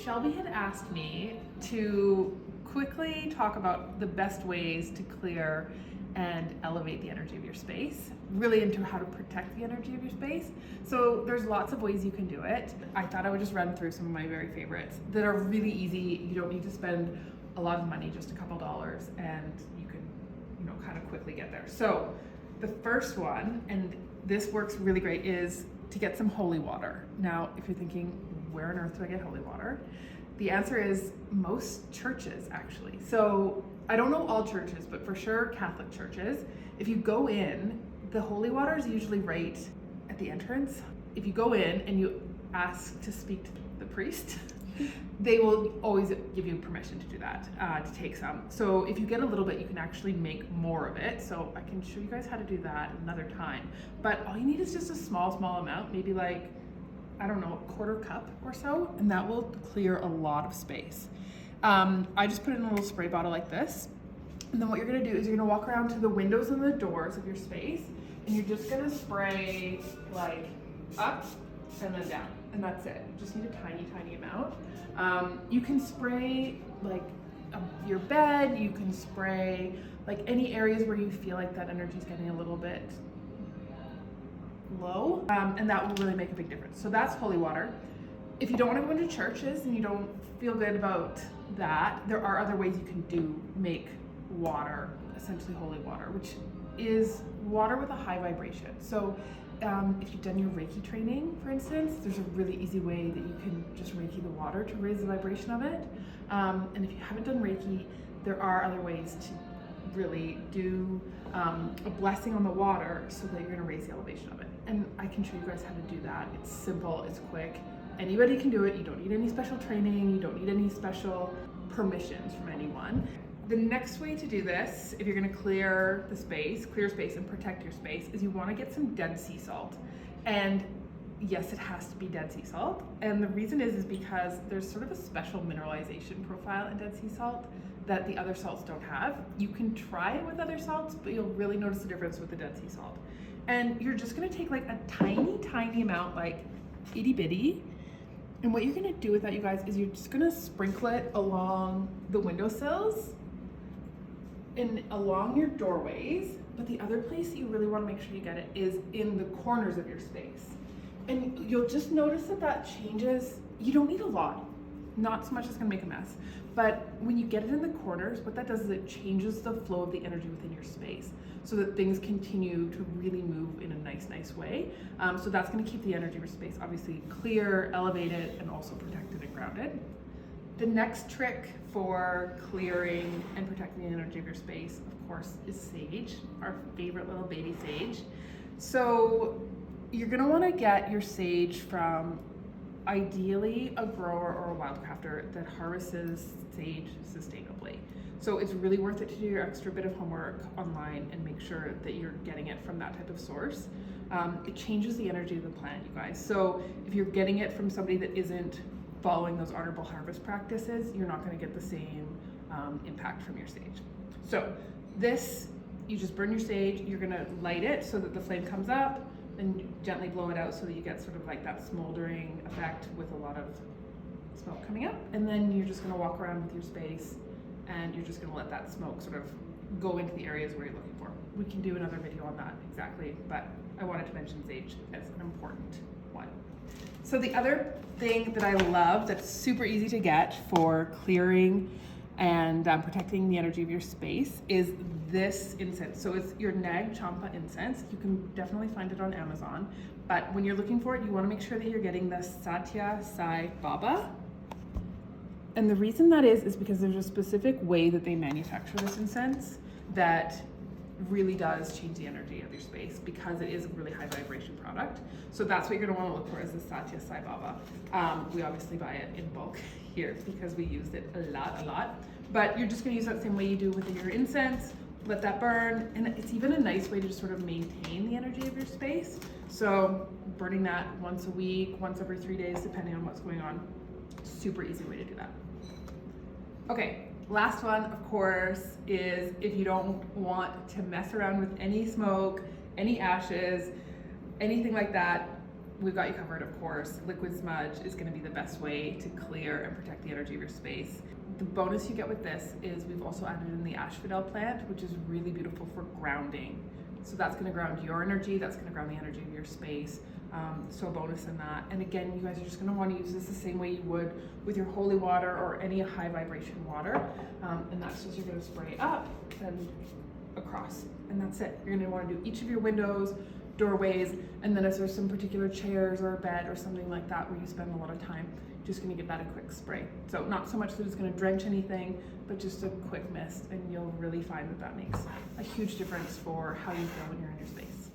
Shelby had asked me to quickly talk about the best ways to clear and elevate the energy of your space, really into how to protect the energy of your space. So there's lots of ways you can do it. I thought I would just run through some of my very favorites that are really easy. You don't need to spend a lot of money, just a couple dollars, and you can, kind of quickly get there. So the first one, and this works really great, is to get some holy water. Now, if you're thinking, where on earth do I get holy water? The answer is most churches, actually. So I don't know all churches, but for sure Catholic churches, if you go in, the holy water is usually right at the entrance. If you go in and you ask to speak to the priest, they will always give you permission to do that, to take some. So if you get a little bit, you can actually make more of it. So I can show you guys how to do that another time. But all you need is just a small amount, maybe like, I don't know, a quarter cup or so, and that will clear a lot of space. I just put it in a little spray bottle like this. And then what you're gonna do is you're gonna walk around to the windows and the doors of your space, and you're just gonna spray like up and then down, and that's it. You just need a tiny amount. You can spray like your bed, you can spray like any areas where you feel like that energy is getting a little bit low, and that will really make a big difference. So that's holy water. If you don't want to go into churches and you don't feel good about that, there are other ways you can make water, essentially holy water, which is water with a high vibration. So if you've done your Reiki training, for instance, there's a really easy way that you can just Reiki the water to raise the vibration of it. And if you haven't done Reiki, there are other ways to really do a blessing on the water so that you're going to raise the elevation of it. And I can show you guys how to do that. It's simple, it's quick. Anybody can do it. You don't need any special training. You don't need any special permissions from anyone. The next way to do this, if you're going to clear space and protect your space, is you want to get some Dead Sea salt. And yes, it has to be Dead Sea salt. And the reason is because there's sort of a special mineralization profile in Dead Sea salt that the other salts don't have. You can try it with other salts, but you'll really notice the difference with the Dead Sea salt. And you're just going to take like a tiny amount, like itty bitty. And what you're going to do with that, you guys, is you're just going to sprinkle it along the windowsills and along your doorways. But the other place that you really want to make sure you get it is in the corners of your space. And you'll just notice that changes. You don't need a lot, not so much it's going to make a mess. But when you get it in the corners, what that does is it changes the flow of the energy within your space so that things continue to really move in a nice way. So that's going to keep the energy of your space obviously clear, elevated, and also protected and grounded. The next trick for clearing and protecting the energy of your space, of course, is sage, our favorite little baby sage. So you're going to want to get your sage from ideally a grower or a wildcrafter that harvests sage sustainably. So it's really worth it to do your extra bit of homework online and make sure that you're getting it from that type of source. It changes the energy of the plant, you guys. So if you're getting it from somebody that isn't following those honorable harvest practices, you're not going to get the same impact from your sage. So this, you just burn your sage, you're going to light it so that the flame comes up, and gently blow it out so that you get sort of like that smoldering effect with a lot of smoke coming up. And then you're just gonna walk around with your space and you're just gonna let that smoke sort of go into the areas where you're looking for. We can do another video on that exactly, but I wanted to mention sage as an important one. So the other thing that I love that's super easy to get for clearing and protecting the energy of your space is this incense. So it's your Nag Champa incense. You can definitely find it on Amazon, but when you're looking for it, you want to make sure that you're getting the Satya Sai Baba. And the reason that is because there's a specific way that they manufacture this incense that really does change the energy of your space because it is a really high vibration product. So that's what you're going to want to look for, is the Satya Sai Baba. We obviously buy it in bulk here because we used it a lot. But you're just going to use that same way you do with your incense. Let that burn, and it's even a nice way to just sort of maintain the energy of your space. So burning that once a week, once every 3 days, depending on what's going on. Super easy way to do that. Okay, last one, of course, is if you don't want to mess around with any smoke, any ashes, anything like that, we've got you covered, of course. Liquid smudge is going to be the best way to clear and protect the energy of your space. The bonus you get with this is we've also added in the asphodel plant, which is really beautiful for grounding. So that's going to ground your energy, that's going to ground the energy of your space. So a bonus in that. And again, you guys are just going to want to use this the same way you would with your holy water or any high vibration water. And that's just, you're going to spray up and across, and that's it. You're going to want to do each of your windows, doorways, and then if there's some particular chairs or a bed or something like that where you spend a lot of time, just going to give that a quick spray. So not so much that it's going to drench anything, but just a quick mist, and you'll really find that that makes a huge difference for how you feel when you're in your space.